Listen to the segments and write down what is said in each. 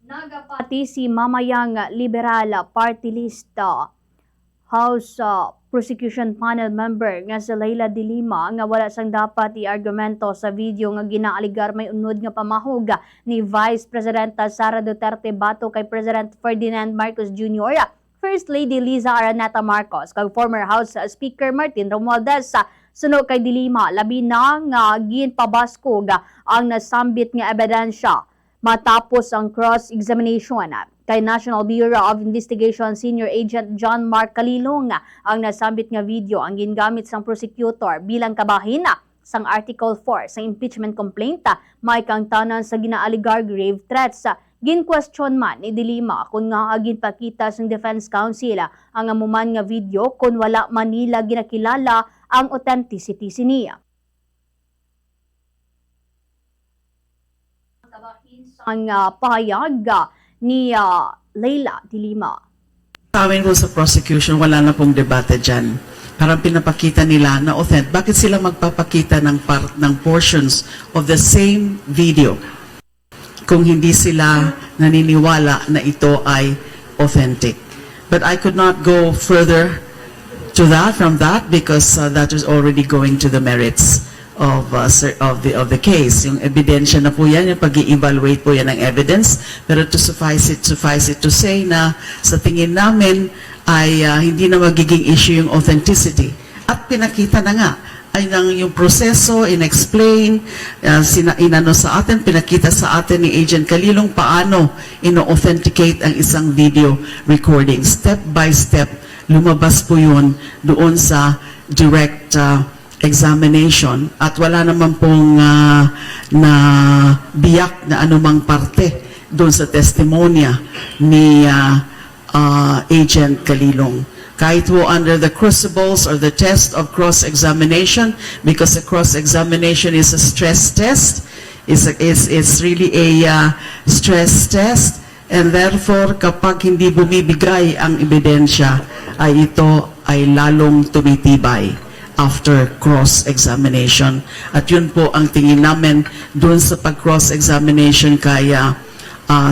Nagapati si Mamayang Liberal Party List House Prosecution Panel member nga si Leila de Lima nga wala sang dapat i-argumento sa video nga ginaaligar may unod nga pamahog ni Vice President Sara Duterte bato kay President Ferdinand Marcos Jr., First Lady Liza Araneta Marcos kag former House Speaker Martin Romualdez. Suno kay de Lima, labi na nga ginpabaskog ang nasambit nga ebidensya matapos ang cross-examination kay National Bureau of Investigation Senior Agent John Mark Calilong. Ang nasambit nga video ang gingamit sang prosecutor bilang kabahin sang Article 4 sa impeachment complaint may kang tanan sa ginaaligar grave threats. Gin-question man ni de Lima kung nga ginpakita sang Defense Council ang amuman nga video kung wala man nila ginakilala ang authenticity siniya. Ang pahayag ni Leila de Lima. Sa amin po sa prosecution, wala na pong debate dyan. Parang pinapakita nila na authentic. Bakit sila magpapakita ng portions of the same video kung hindi sila naniniwala na ito ay authentic? But I could not go further to that from that because that is already going to the merits of the case. Yung ebidensya na po yan, yung pag-i-evaluate po yan ng evidence. Pero to suffice it to say na sa tingin namin ay hindi na magiging issue yung authenticity. At pinakita na nga ay yung proseso, in-explain, inano sa atin, pinakita sa atin ni Agent Calilong paano ino-authenticate ang isang video recording. Step by step, lumabas po yun doon sa direct examination at wala naman pong na biyak na anumang parte doon sa testimonya ni Agent Calilong. Kahit po under the crucibles or the test of cross-examination, because the cross-examination is a stress test, it's really a stress test, and therefore kapag hindi bumibigay ang ebidensya ay ito ay lalong tumitibay after cross-examination. At yun po ang tingin namin doon sa pag-cross-examination kaya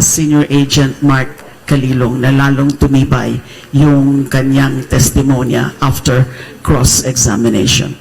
Senior Agent Mark Calilong na lalong tumibay yung kanyang testimonya after cross-examination.